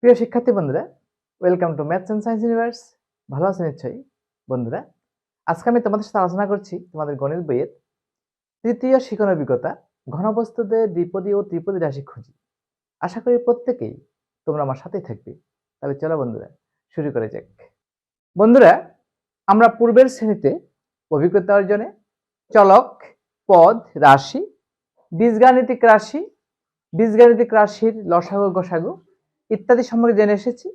প্রিয় শিক্ষার্থী বন্ধুরা, welcome to maths and science universe. ভালো আছেন নিশ্চয়ই বন্ধুরা। আজকে আমি তোমাদের সাথে আলোচনা করছি তোমাদের গণিত বইয়ের তৃতীয় শিখন অভিজ্ঞতা ঘনবস্তুতে দ্বিপদী ও ত্রিপদী রাশি খুঁজি। আশা করি প্রত্যেকেই তোমরা আমার সাথেই থাকবে। তাহলে চলো বন্ধুরা, শুরু করে যাক। বন্ধুরা, আমরা পূর্বের শ্রেণীতে অভিজ্ঞতা অর্জনে চলক, পদ, রাশি, বীজগাণিতিক রাশির লসাগু, গসাগু ইত্যাদি সম্পর্কে জেনে এসেছি।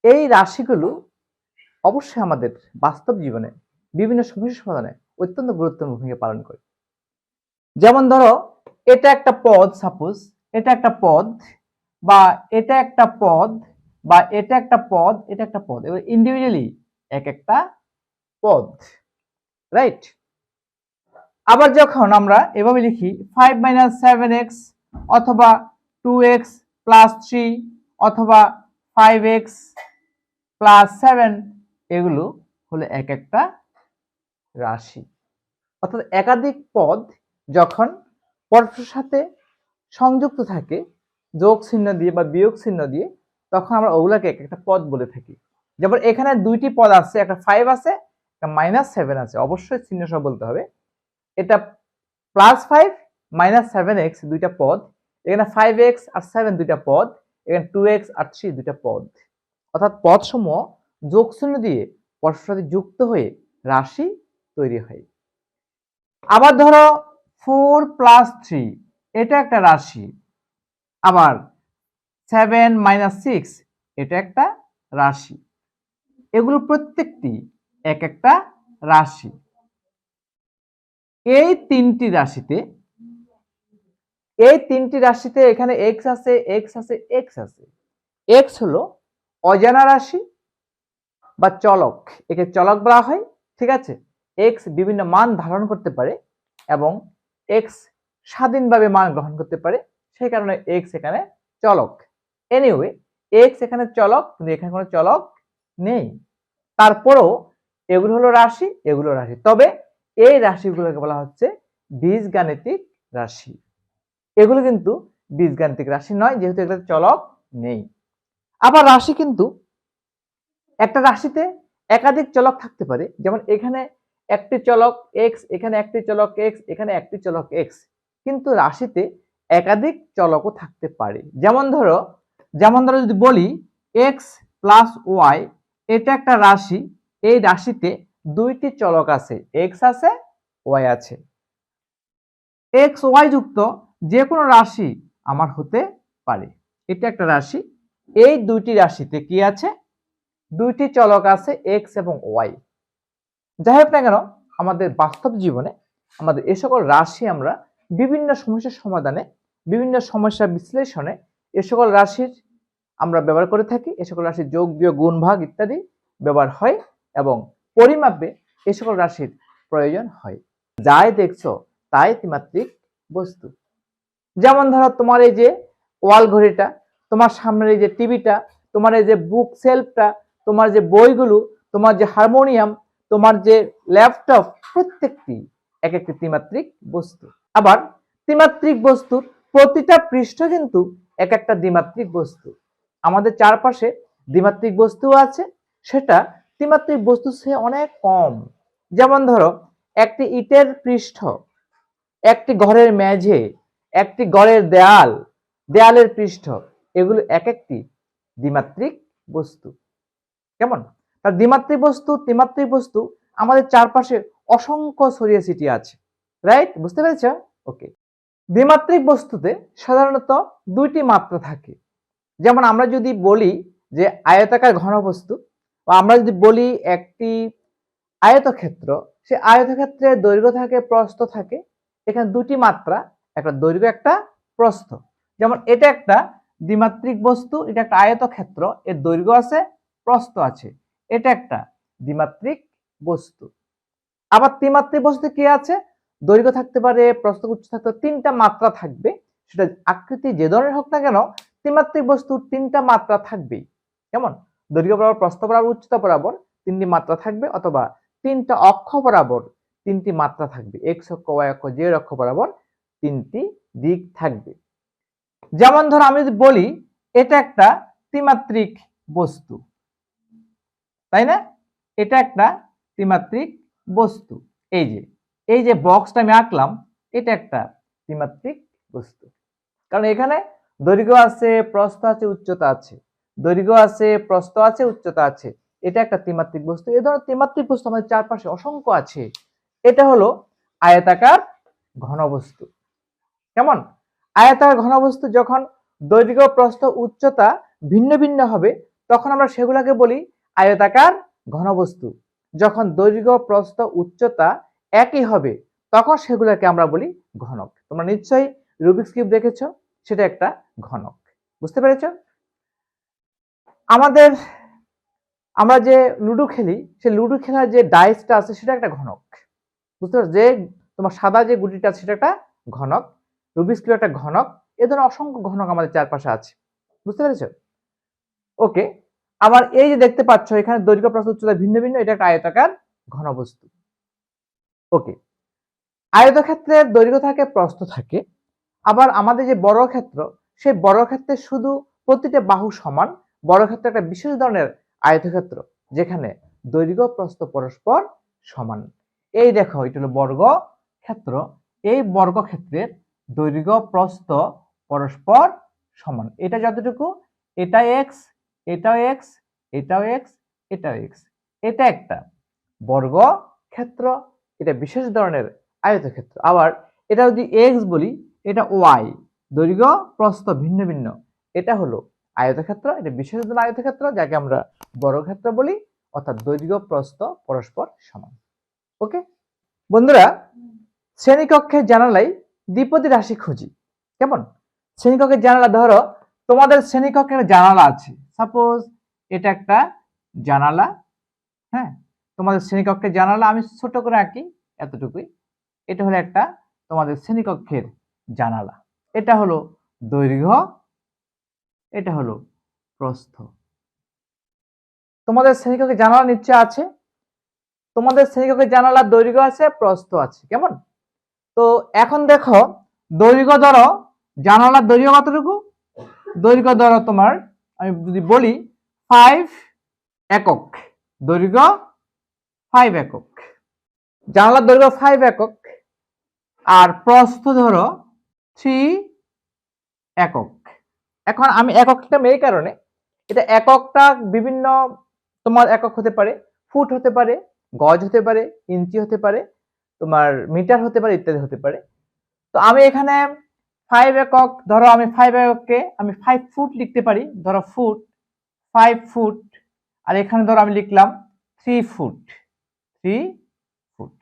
এই রাশিগুলো অবশ্যই আমাদের বাস্তব জীবনে বিভিন্ন সমস্যা সমাধানে অত্যন্ত গুরুত্বপূর্ণ ভূমিকা পালন করে। যেমন ধরো, এটা একটা পদ, সাপোজ এটা একটা পদ, বা এটা একটা পদ, বা এটা একটা পদ, এটা একটা পদ, এবার ইন্ডিভিজুয়ালি এক একটা পদ, রাইট? আবার যখন আমরা এভাবে লিখি 5 - 7x অথবা 2x + 3 অথবা 5x + 7, এগুলো হলো এক একটা রাশি। অর্থাৎ একাধিক পদ যখন পরস্পরের সাথে সংযুক্ত থাকে যোগ চিহ্ন দিয়ে বা বিয়োগ চিহ্ন দিয়ে, তখন আমরা ওগুলাকে এক একটা পদ বলে থাকি। যেমন এখানে দুইটি পদ আছে, একটা 5 আছে, একটা -7 আছে। অবশ্যই চিহ্ন সহ বলতে হবে। এটা +5 - 7x দুইটা পদ, এখানে 5x আর 7 দুইটা পদ, এখানে 2x আর 3 দুইটা পদ। অর্থাৎ পদসমূহ যোগ চিহ্ন দিয়ে পরস্পরের সাথে যুক্ত হয়ে রাশি তৈরি হয়। আবার ধরো 4 + 3, এটা একটা রাশি। আবার 7 - 6, এটা একটা রাশি। এগুলো প্রত্যেকটি এক একটা রাশি। এই তিনটি রাশিতে এখানে x আছে, x আছে, x আছে। x হলো অজানা রাশি বা চলক, একে চলক বলা হয়, ঠিক আছে? x বিভিন্ন মান ধারণ করতে পারে এবং x স্বাধীনভাবে মান গ্রহণ করতে পারে, সেই কারণে x এখানে চলক। এনিওয়ে, x এখানে চলক, কিন্তু এখানে কোনো চলক নেই। তারপরেও এগুলো হলো রাশি, এগুলো রাশি। তবে এই রাশিগুলোকে বলা হচ্ছে বীজগাণিতিক রাশি। এগুলো কিন্তু বীজগাণিতিক রাশি নয়, যেহেতু এগুলোতে চলক নেই। আবার রাশি কিন্তু একটা রাশিতে একাধিক চলক থাকতে পারে। যেমন এখানে একটি চলক x, এখানে একটি চলক x, এখানে একটি চলক x, কিন্তু রাশিতে একাধিক চলকও থাকতে পারে। যেমন ধরো যদি বলি x + y, এটা একটা রাশি। এই রাশিতে দুইটি চলক আছে, x আছে, y আছে। x y যুক্ত যে কোনো রাশি আমার হতে পারে। এটা একটা রাশি। এই দুইটি রাশিতে কি আছে? দুইটি চলক আছে, x এবং y। যাই হোক না কেন, আমাদের বাস্তব জীবনে আমাদের এ সকল রাশি আমরা বিভিন্ন সমস্যার সমাধানে, বিভিন্ন সমস্যা বিশ্লেষণে এ সকল রাশির আমরা ব্যবহার করে থাকি। এ সকল রাশির যোগ, বিয়োগ, গুণ, ভাগ ইত্যাদি ব্যবহার হয় এবং পরিমাপে এ সকল রাশির প্রয়োজন হয়। যাই দেখছো তাই ত্রিমাত্রিক বস্তু। যেমন ধরো, তোমার এই যে ওয়াল ঘড়িটা, তোমার সামনের এই যে টিভিটা, তোমার এই যে বুক সেলফটা, তোমার যে বইগুলো, তোমার যে হারমোনিয়াম, তোমার যে ল্যাপটপ, প্রত্যেকটি এক একটি ত্রিমাত্রিক বস্তু। আবার ত্রিমাত্রিক বস্তুর প্রতিটা পৃষ্ঠ কিন্তু এক একটা দ্বিমাত্রিক বস্তু। আমাদের চারপাশে দ্বিমাত্রিক বস্তু আছে, সেটা ত্রিমাত্রিক বস্তু চেয়ে অনেক কম। যেমন ধরো, একটি ইটের পৃষ্ঠ, একটি ঘরের মেঝে, একটি ঘরের দেয়ালের পৃষ্ঠ, এগুলো এক একটি দ্বিমাত্রিক বস্তু। কেমন? তার দ্বিমাত্রিক বস্তু, ত্রিমাত্রিক বস্তু আমাদের চারপাশে অসংখ্য ছড়িয়ে ছিটিয়ে আছে, রাইট? বুঝতে পেরেছ? ওকে। দ্বিমাত্রিক বস্তুতে সাধারণত দুইটি মাত্রা থাকে। যেমন আমরা যদি বলি যে আয়তাকার ঘনবস্তু, বা আমরা যদি বলি একটি আয়তক্ষেত্র, সে আয়তক্ষেত্রের দৈর্ঘ্য থাকে, প্রস্থ থাকে। এখানে দুটি মাত্রা, একটা দৈর্ঘ্য, একটা প্রস্থ। যেমন এটা একটা দ্বিমাত্রিক বস্তু, এটা একটা আয়তক্ষেত্র, এর দৈর্ঘ্য আছে, প্রস্থ আছে। এটা একটা দ্বিমাত্রিক বস্তু। আবার ত্রিমাত্রিক বস্তু কি আছে? দৈর্ঘ্য থাকতে পারে, প্রস্থ, উচ্চতা থাকতে, তিনটা মাত্রা থাকবে। সেটা আকৃতি যে ধরনের হোক না কেন, ত্রিমাত্রিক বস্তুর তিনটা মাত্রা থাকবেই। কেমন? দৈর্ঘ্য বরাবর, প্রস্থ বরাবর, উচ্চতা বরাবর তিনটি মাত্রা থাকবে, অথবা তিনটা অক্ষ বরাবর তিনটি মাত্রা থাকবে। এক্স অক্ষ, ওয়াই অক্ষ, জেড অক্ষ বরাবর তিনটি দিক থাকবে। যেমন ধর আমি যদি বলি এটা একটা ত্রিমাত্রিক বস্তু, তাই না? এটা একটা ত্রিমাত্রিক বস্তু। এই যে বক্সটা আমি আঁকলাম, এটা একটা ত্রিমাত্রিক বস্তু, কারণ এখানে দৈর্ঘ্য আছে, প্রস্থ আছে, উচ্চতা আছে। দৈর্ঘ্য আছে, প্রস্থ আছে, উচ্চতা আছে। এটা একটা ত্রিমাত্রিক বস্তু। এই ধরনের ত্রিমাত্রিক বস্তু আমাদের চারপাশে অসংখ্য আছে। এটা হলো আয়তাকার ঘনবস্তু। কেমন? আয়তাকার ঘনবস্তু যখন দৈর্ঘ্য, প্রস্থ, উচ্চতা ভিন্ন ভিন্ন হবে, তখন আমরা সেগুলোকে বলি আয়তাকার ঘনবস্তু। যখন দৈর্ঘ্য, প্রস্থ, উচ্চতা একই হবে, তখন সেগুলোকে আমরা বলি ঘনক। তোমরা নিশ্চয়ই রুবিক্স কিউব দেখেছো, সেটা একটা ঘনক। বুঝতে পেরেছো? আমরা যে লুডো খেলি, সেই লুডো খেলার যে ডাইসটা আছে সেটা একটা ঘনক। বুঝতে পারছো? যে তোমার সাদা যে গুটিটা আছে সেটা একটা ঘনক, রুবিক্স কিউব একটা ঘনক। এ ধরনের অসংখ্য ঘনক আমাদের চারপাশে আছে। বুঝতে পেরেছো? ওকে। আবার এই যে দেখতে পাচ্ছ এখানে দৈর্ঘ্য, প্রস্থ, উচ্চতা ভিন্ন ভিন্ন, এটা একটা আয়তাকার ঘনবস্তু। ওকে। আয়তক্ষেত্রের দৈর্ঘ্য থাকে, প্রস্থ থাকে। আবার আমাদের যে বর্গক্ষেত্র, সেই বর্গক্ষেত্রে শুধু প্রতিটা বাহু সমান। বর্গক্ষেত্র একটা বিশেষ ধরনের আয়তক্ষেত্র, যেখানে দৈর্ঘ্য, প্রস্থ পরস্পর সমান। এই দেখো, এটা হলো বর্গক্ষেত্র। এই বর্গক্ষেত্রের দৈর্ঘ্য, প্রস্থ পরস্পর সমান। এটা যতটুকু, এটা এক্স, এটাও এক্স, এটাও এক্স, এটাও এক্স। এটা একটা বর্গক্ষেত্র, এটা বিশেষ ধরনের আয়তক্ষেত্র। আবার এটা যদি এক্স বলি, এটা ওয়াই, দৈর্ঘ্য, প্রস্থ ভিন্ন ভিন্ন। এটা হলো আয়তক্ষেত্র, এটা বিশেষ ধরনের আয়তক্ষেত্র, যাকে আমরা বর্গক্ষেত্র বলি, অর্থাৎ দৈর্ঘ্য, প্রস্থ পরস্পর সমান। ওকে বন্ধুরা, শ্রেণীকক্ষের জানালায় দ্বিপদী রাশি খুঁজি। কেমন? শ্রেণীকক্ষের জানালা, ধরো তোমাদের শ্রেণীকক্ষের জানালা আছে, সাপোজ এটা একটা জানালা। হ্যাঁ, তোমাদের শ্রেণীকক্ষের জানালা আমি ছোট করে আঁকি, এতটুকুই। এটা হলো একটা তোমাদের শ্রেণীকক্ষের জানালা। এটা হলো দৈর্ঘ্য, এটা হলো প্রস্থ। তোমাদের শ্রেণীকক্ষের জানালা নিচে আছে, তোমাদের শ্রেণীকক্ষের জানালার দৈর্ঘ্য আছে, প্রস্থ আছে। কেমন? তো এখন দেখো, দৈর্ঘ্য ধরো, জানালার দৈর্ঘ্য কতটুকু? দৈর্ঘ্য ধরো তোমার, আমি যদি বলি 5 একক, দৈর্ঘ্য 5 একক, জানালার দৈর্ঘ্য 5 একক। আর প্রস্থ ধরো 3 একক। এখন আমি একক লিখলাম এই কারণে, এটা এককটা বিভিন্ন তোমার একক হতে পারে, ফুট হতে পারে, গজ হতে পারে, ইঞ্চি হতে পারে, তোমার মিটার হতে পারে, ইত্যাদি হতে পারে। তো আমি এখানে 5 একক, ধরো আমি 5 এককে আমি 5 ফুট লিখতে পারি, ধরো ফুট, 5 ফুট। আর এখানে ধরো আমি লিখলাম 3 ফুট, 3 ফুট।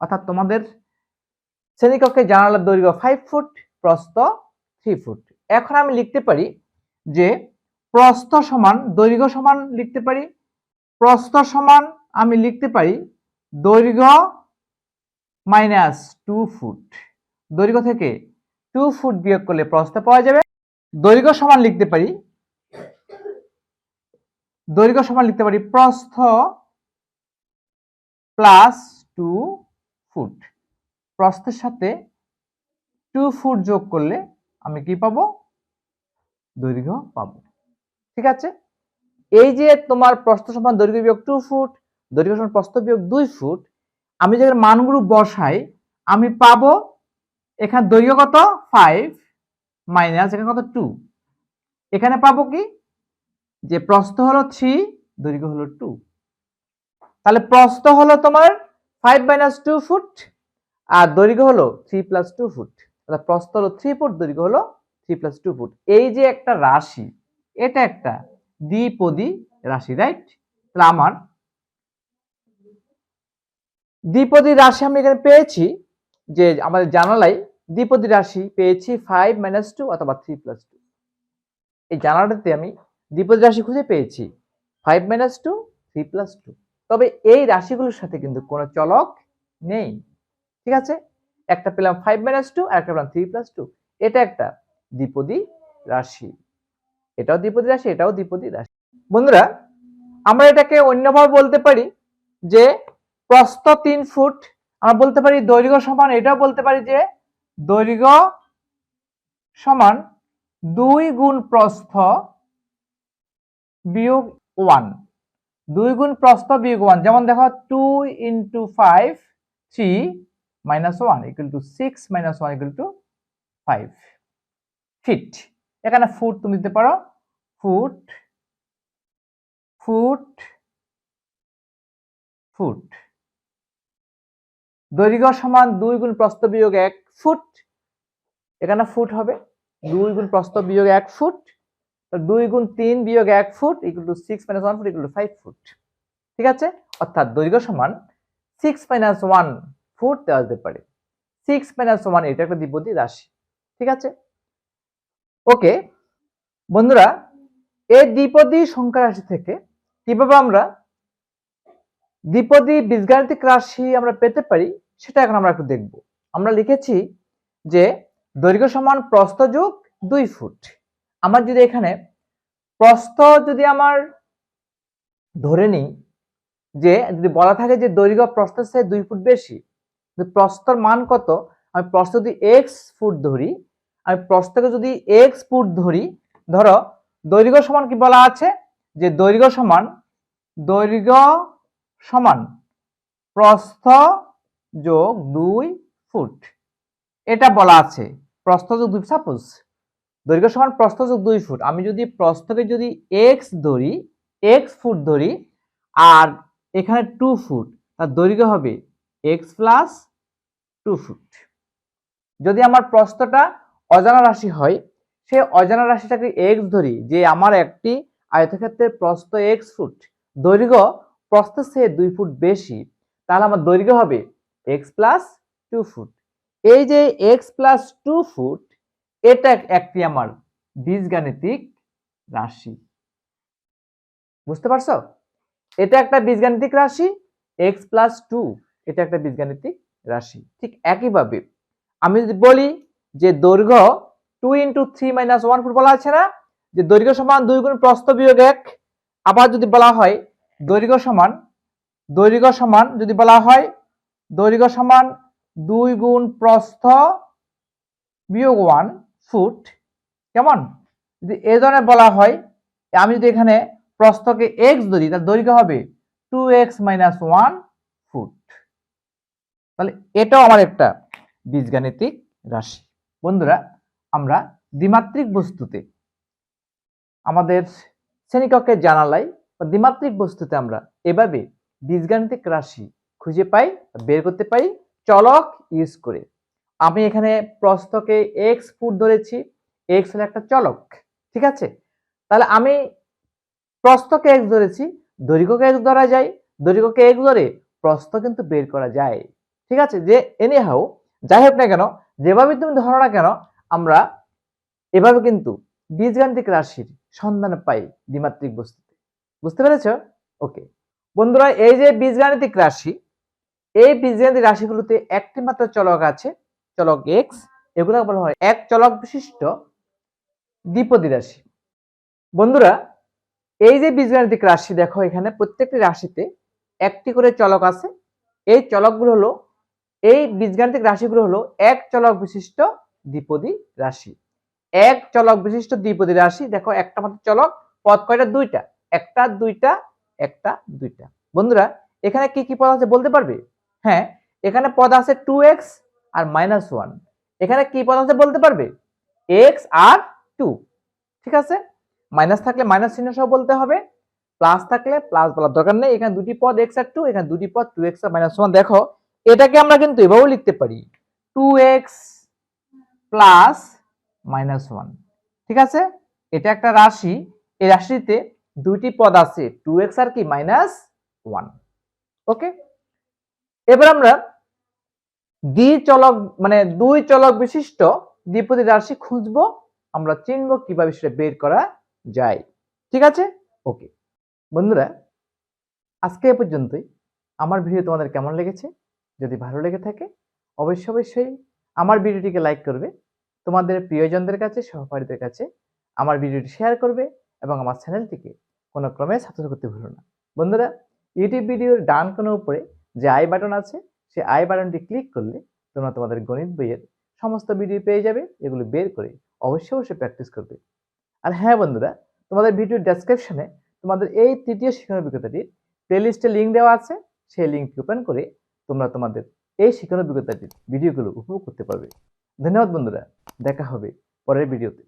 অর্থাৎ তোমাদের শ্রেণীকক্ষের জানালার দৈর্ঘ্য 5 ফুট, প্রস্থ 3 ফুট। এখন আমি লিখতে পারি যে প্রস্থ সমান দৈর্ঘ্য সমান লিখতে পারি, প্রস্থ সমান আমি লিখতে পারি দৈর্ঘ্য মাইনাস 2 ফুট। দৈর্ঘ্য থেকে 2 ফুট বিয়োগ করলে প্রস্থ পাওয়া যাবে। দৈর্ঘ্য সমান লিখতে পারি, দৈর্ঘ্য সমান লিখতে পারি প্রস্থ প্লাস 2 ফুট। প্রস্থের সাথে 2 ফুট যোগ করলে আমি কি পাবো? দৈর্ঘ্য পাবো। ঠিক আছে? এই যে তোমার প্রস্থ সমান দৈর্ঘ্য বিয়োগ 2 ফুট, দৈর্ঘ্য সমান প্রস্থ বিয়োগ 2 ফুট, আমি যখন মানগুলো বসাই আমি পাবো এখানে দৈর্ঘ্য কত 5 মাইনাস এখানে কত 2। এখানে পাবো কি, যে প্রস্থ হলো 3, দৈর্ঘ্য হলো 2। তাহলে প্রস্থ হলো তোমার 5 মাইনাস 2 ফুট, আর দৈর্ঘ্য হলো 3 প্লাস 2 ফুট। তাহলে প্রস্থ হলো 3 ফুট, দৈর্ঘ্য হলো 3 প্লাস 2 ফুট। এই যে একটা রাশি, এটা একটা দ্বিপদী রাশি, রাইট? তাহলে আমার দ্বিপদী রাশি আমি এখানে পেয়েছি, যে আমাদের জানালায় দ্বিপদী রাশি পেয়েছি 5 মাইনাস 2 অথবা 3 প্লাস 2। এই জানালাটাতে আমি দ্বিপদী রাশি খুঁজে পেয়েছি 5 মাইনাস 2, 3 প্লাস 2। তবে এই রাশিগুলোর সাথে কিন্তু কোনো চলক নেই। ঠিক আছে? একটা পেলাম 5 মাইনাস 2 আর একটা পেলাম 3 প্লাস 2। এটা একটা দ্বিপদী রাশি, এটাও দ্বিপদী রাশি, এটাও দ্বিপদী রাশি। বন্ধুরা, আমরা এটাকে অন্যভাবে বলতে পারি যে প্রস্থ 3 ফুট, আমরা বলতে পারি দৈর্ঘ্য সমান, এটাও বলতে পারি যে দৈর্ঘ্য সমান 2 গুণ প্রস্থ বিয়োগ 1, 2 গুণ প্রস্থ বিয়োগ 1, যেমন দেখো 2 × 5 3 - 1 = 6 - 1 = 5 ফিট। এখানে ফুট তুমি দিতে পারো, ফুট ফুট ফুট। দৈর্ঘ্য সমান 2 গুণ প্রস্থ বিয়োগ 1 ফুট, এখানে ফুট হবে 2 গুণ প্রস্থ বিয়োগ 1 ফুট, 2 গুণ 3 বিয়োগ 1 ফুট = 6 - 1 ফুট = 5 ফুট। ঠিক আছে, অর্থাৎ দৈর্ঘ্য সমান 6 - 1 ফুট দেওয়া যেতে পারে। 6 - 1 এটা একটা দ্বিপদী রাশি। ঠিক আছে, ওকে বন্ধুরা, এই দ্বিপদী সংখ্যা রাশি থেকে কিভাবে আমরা দ্বিপদী বীজগাণিতিক রাশি আমরা পেতে পারি সেটা এখন আমরা একটু দেখব। আমরা লিখেছি যে দৈর্ঘ্য সমান প্রস্থ যোগ 2 ফুট। আমার যদি এখানে প্রস্থ যদি আমার ধরে নিই, যে যদি বলা থাকে যে দৈর্ঘ্য প্রস্থের চেয়ে 2 ফুট বেশি, প্রস্থর মান কত, আমি প্রস্থ যদি x ফুট ধরি, আমি প্রস্থকে যদি x ফুট ধরি, ধরো দৈর্ঘ্য সমান কি বলা আছে, যে দৈর্ঘ্য সমান প্রস্থ যোগ 2 ফুট, এটা বলা আছে। প্রস্থ যোগ 2, সাপোজ দৈর্ঘ্য সমান প্রস্থ যোগ 2 ফুট, আমি যদি প্রস্থকে যদি x ধরি, x ফুট ধরি, আর এখানে 2 ফুট, তার দৈর্ঘ্য হবে x প্লাস 2 ফুট। যদি আমার প্রস্থটা অজানা রাশি হয়, সে অজানা রাশিটাকে x ধরি, যে আমার একটি আয়তক্ষেত্রের প্রস্থ x ফুট, দৈর্ঘ্য প্রস্থের চেয়ে 2 ফুট বেশি, তাহলে আমার দৈর্ঘ্য হবে x প্লাস 2 ফুট। এই যে x প্লাস 2 ফুট, এটা একটি আমার বীজগাণিতিক রাশি। বুঝতে পারছো? এটা একটা বীজগাণিতিক রাশি, x প্লাস 2 এটা একটা বীজগাণিতিক রাশি। ঠিক একইভাবে আমি যদি বলি যে দৈর্ঘ্য 2 × 3 - 1 ফুট বলা আছে না, যে দৈর্ঘ্য সমান 2 গুণ প্রস্থ বিয়োগ 1। আবার যদি বলা হয় দৈর্ঘ্য সমান যদি বলা হয় দৈর্ঘ্য সমান 2 গুণ প্রস্থ বিয়োগ 1 ফুট, কেমন? যদি এই ধরনের বলা হয়, আমি যদি এখানে প্রস্থকে x ধরি, তার দৈর্ঘ্য হবে 2x - 1 ফুট। তাহলে এটাও আমার একটা বীজগাণিতিক রাশি। বন্ধুরা, আমরা দ্বিমাত্রিক বস্তুতে আমাদের শ্রেণীকক্ষে জানালাই বা দ্বিমাত্রিক বস্তুতে আমরা এভাবে বীজগাণিতিক রাশি খুঁজে পাই, বের করতে পারি চলক ইউজ করে। আমি এখানে প্রস্থকে x ফুট ধরেছি, x হলো একটা চলক। ঠিক আছে, তাহলে আমি প্রস্থকে x ধরেছি, দৈর্ঘ্যকে x ধরা যায়, দৈর্ঘ্যকে x ধরে প্রস্থ কিন্তু বের করা যায়। ঠিক আছে, যে এনিহাউ যাই হোক না কেন, যেভাবে তুমি ধরো না কেন, আমরা এভাবে কিন্তু বীজগাণিতিক রাশির সন্ধান পাই দ্বিমাত্রিক বস্তুতে। বুঝতে পেরেছ? ওকে বন্ধুরা, এই যে বীজগাণিতিক রাশি, এই বীজগাণিতিক রাশিগুলোতে একটি মাত্র চলক আছে, চলক x। এগুলো বলা হয় এক চলক বিশিষ্ট দ্বিপদী রাশি। বন্ধুরা, এই যে বীজগাণিতিক রাশি, দেখো এখানে প্রত্যেকটি রাশিতে একটি করে চলক আছে। এই চলকগুলো হলো, এই বীজগাণিতিক রাশিগুলো হলো এক চলক বিশিষ্ট দ্বিপদী রাশি। এক চলক বিশিষ্ট দ্বিপদী রাশি, দেখো একটা মাত্র চলক, পদ কয়টা? 2টা, একটা 2টা একটা 2টা। বন্ধুরা, এখানে কি কি পদ আছে বলতে পারবে? হ্যাঁ, এখানে পদ আছে 2x আর -1। এখানে কি পদ আছে বলতে পারবে? x আর 2। ঠিক আছে, মাইনাস থাকলে মাইনাস চিহ্ন সহ বলতে হবে, প্লাস থাকলে প্লাস বলার দরকার নেই। এখানে দুটি পদ x আর 2, এখানে দুটি পদ 2x আর -1। দেখো এটাকে আমরা কিন্তু এভাবেও লিখতে পারি, 2x প্লাস -1। ঠিক আছে, এটা একটা রাশি, এই রাশিতে দুইটি পদ আছে, 2x আর কি -1। ওকে, এবার আমরা দ্বিচলক মানে দুই চলক বিশিষ্ট দ্বিপদী রাশি খুঁজবো, আমরা চিনব কিভাবে সেটা বের করা যায়। ঠিক আছে, ওকে বন্ধুরা, আজকে এ পর্যন্তই। আমার ভিডিও তোমাদের কেমন লেগেছে? যদি ভালো লেগে থাকে অবশ্যই আমার ভিডিওটিকে লাইক করবে, তোমাদের প্রিয়জনদের কাছে, সহপাঠীদের কাছে আমার ভিডিওটি শেয়ার করবে, এবং আমার চ্যানেলটিকে কোনো ক্রমে সাবস্ক্রাইব করতে ভুলো না। বন্ধুরা, ইউটিউব ভিডিওর ডান কোণের উপরে যে আই বাটন আছে, সেই আই বাটনটি ক্লিক করলে তোমরা তোমাদের গণিত বইয়ের সমস্ত ভিডিও পেয়ে যাবে। এগুলো বের করে অবশ্যই প্র্যাকটিস করবে। আর হ্যাঁ বন্ধুরা, তোমাদের ভিডিওর ডেসক্রিপশনে তোমাদের এই তৃতীয় শিক্ষণ অভিজ্ঞতাটির প্লেলিস্টে লিঙ্ক দেওয়া আছে, সেই লিঙ্কটি ওপেন করে তোমরা তোমাদের এই শিক্ষণ অভিজ্ঞতাটির ভিডিওগুলো উপভোগ করতে পারবে। ধন্যবাদ বন্ধুরা, দেখা হবে পরের ভিডিওতে।